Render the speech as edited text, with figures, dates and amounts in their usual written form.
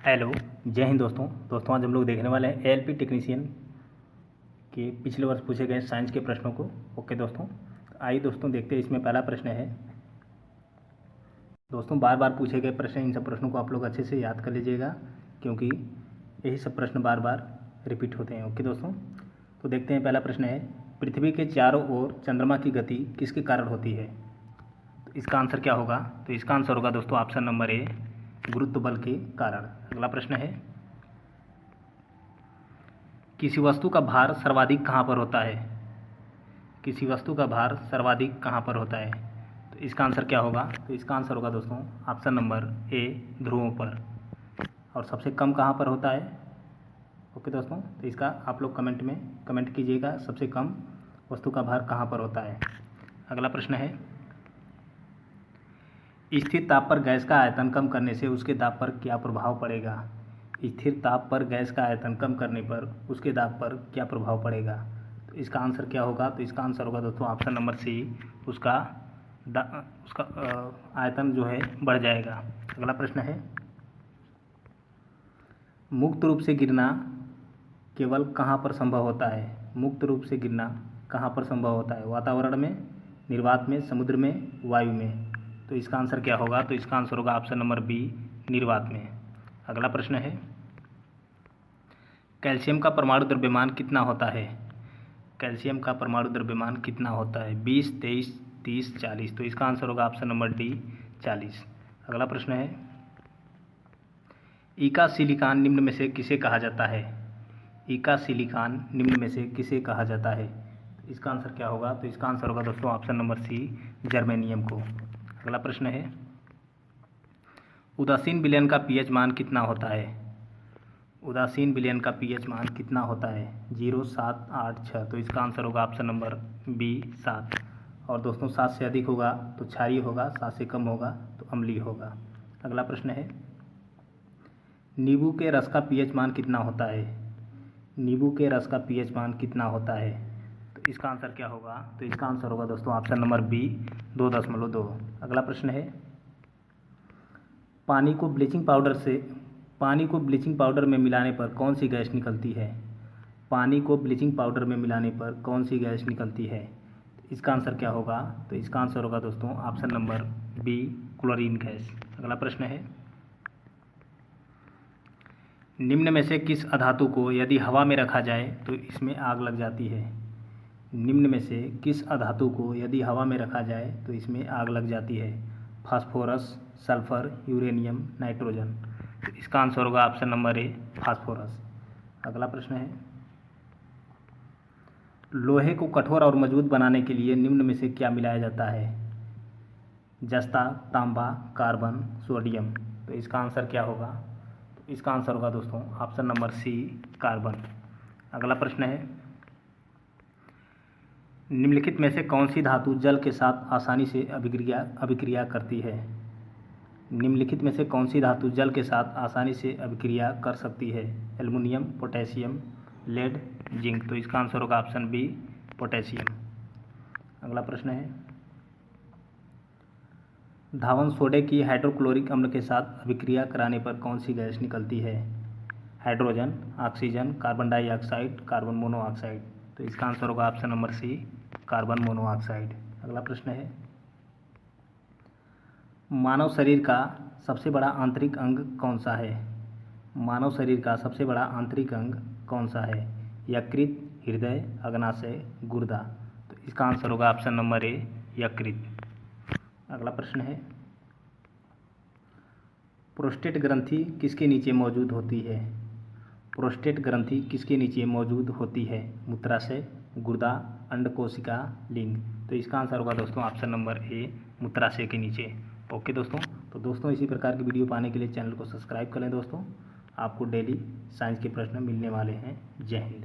Hello, जय हिंद दोस्तों आज हम लोग देखने वाले हैं एएलपी टेक्नीशियन के पिछले वर्ष पूछे गए साइंस के प्रश्नों को। ओके दोस्तों, आइए दोस्तों देखते हैं। इसमें पहला प्रश्न है दोस्तों, बार बार पूछे गए प्रश्न, इन सब प्रश्नों को आप लोग अच्छे से याद कर लीजिएगा क्योंकि यही सब प्रश्न बार बार रिपीट होते हैं। ओके दोस्तों, तो देखते हैं। पहला प्रश्न है, पृथ्वी के चारों ओर चंद्रमा की गति किसके कारण होती है? तो इसका आंसर क्या होगा? तो इसका आंसर होगा दोस्तों ऑप्शन नंबर ए, गुरुत्व बल के कारण। अगला प्रश्न है, किसी वस्तु का भार सर्वाधिक कहाँ पर होता है? किसी वस्तु का भार सर्वाधिक कहाँ पर होता है? तो इसका आंसर क्या होगा? तो इसका आंसर होगा दोस्तों ऑप्शन नंबर ए, ध्रुवों पर। और सबसे कम कहाँ पर होता है? ओके दोस्तों, तो इसका आप लोग कमेंट में कमेंट कीजिएगा, सबसे कम वस्तु का भार कहाँ पर होता है। अगला प्रश्न है, स्थिर ताप पर गैस का आयतन कम करने से उसके दाब पर क्या प्रभाव पड़ेगा? स्थिर ताप पर गैस का आयतन कम करने पर उसके दाब पर क्या प्रभाव पड़ेगा? तो इसका आंसर क्या होगा? तो इसका आंसर होगा दोस्तों ऑप्शन नंबर सी, उसका आयतन जो है बढ़ जाएगा। अगला प्रश्न है, मुक्त रूप से गिरना केवल कहाँ पर संभव होता है? मुक्त रूप से गिरना कहाँ पर संभव होता है? वातावरण में, निर्वात में, समुद्र में, वायु में? तो इसका आंसर क्या होगा? तो इसका आंसर होगा ऑप्शन नंबर बी, निर्वात में। अगला प्रश्न है, कैल्शियम का परमाणु द्रव्यमान कितना होता है? कैल्शियम का परमाणु द्रव्यमान कितना होता है? 20, 23, 30, 40? तो इसका आंसर होगा ऑप्शन नंबर डी, 40। अगला प्रश्न है, ईका सिलिकॉन निम्न में से किसे कहा जाता है? ईका सिलिकॉन निम्न में से किसे कहा जाता है? तो इसका आंसर क्या होगा? तो इसका आंसर होगा दोस्तों ऑप्शन नंबर सी, जर्मेनियम को। अगला प्रश्न है, उदासीन विलयन का पीएच मान कितना होता है? उदासीन विलयन का पीएच मान कितना होता है? 0, 7, 8, 6? तो इसका आंसर होगा ऑप्शन नंबर बी, 7। और दोस्तों 7 से अधिक होगा तो क्षारीय होगा, 7 से कम होगा तो अम्लीय होगा। अगला प्रश्न है, नींबू के रस का पीएच मान कितना होता है? नींबू के रस का पीएच मान कितना होता है? तो इसका आंसर क्या होगा? तो इसका आंसर होगा दोस्तों ऑप्शन नंबर बी, 2.2। अगला प्रश्न है, पानी को ब्लीचिंग पाउडर में मिलाने पर कौन सी गैस निकलती है? पानी को ब्लीचिंग पाउडर में मिलाने पर कौन सी गैस निकलती है? तो इसका आंसर क्या होगा? तो इसका आंसर होगा दोस्तों option number B, chlorine gas. अगला प्रश्न है, निम्न में से किस अधातु को यदि हवा में रखा जाए तो इसमें आग लग जाती है? निम्न में से किस अधातु को यदि हवा में रखा जाए तो इसमें आग लग जाती है? Phosphorus, sulphur, uranium, nitrogen? तो इसका आंसर होगा ऑप्शन नंबर ए, फास्फोरस। अगला प्रश्न है, लोहे को कठोर और मजबूत बनाने के लिए निम्न में से क्या मिलाया जाता है? जस्ता, तांबा, कार्बन, सोडियम? तो इसका आंसर क्या होगा? तो इसका आंसर होगा दोस्तों ऑप्शन नंबर सी, कार्बन। अगला प्रश्न है, निम्नलिखित में से कौन सी धातु जल के साथ आसानी से अभिक्रिया करती है? निम्नलिखित में से कौन सी धातु जल के साथ आसानी से अभिक्रिया कर सकती है? Aluminium, potassium, lead, zinc? तो इसका आंसर होगा ऑप्शन बी, पोटेशियम। अगला प्रश्न है, धावन सोडे की हाइड्रोक्लोरिक अम्ल के साथ अभिक्रिया कराने पर कौन सी गैस निकलती है? Hydrogen, oxygen, carbon dioxide, carbon monoxide? तो इसका आंसर होगा option number C, carbon monoxide. अगला प्रश्न है, मानव शरीर का सबसे बड़ा आंतरिक अंग कौन सा है? मानव शरीर का सबसे बड़ा आंतरिक अंग कौन सा है? यकृत, हृदय, अग्नाशय, गुर्दा? तो इसका आंसर होगा ऑप्शन नंबर ए, यकृत। अगला प्रश्न है, प्रोस्टेट ग्रंथि किसके नीचे मौजूद होती है? प्रोस्टेट ग्रंथि किसके नीचे मौजूद होती है? मूत्राशय, गुर्दा, अंडकोशिका, लिंग? तो इसका आंसर होगा दोस्तों ऑप्शन नंबर ए, मूत्राशय के नीचे। ओके दोस्तों, तो दोस्तों इसी प्रकार की वीडियो पाने के लिए चैनल को सब्सक्राइब कर लें दोस्तों। आपको डेली साइंस के प्रश्न मिलने वाले हैं। जय हिंद।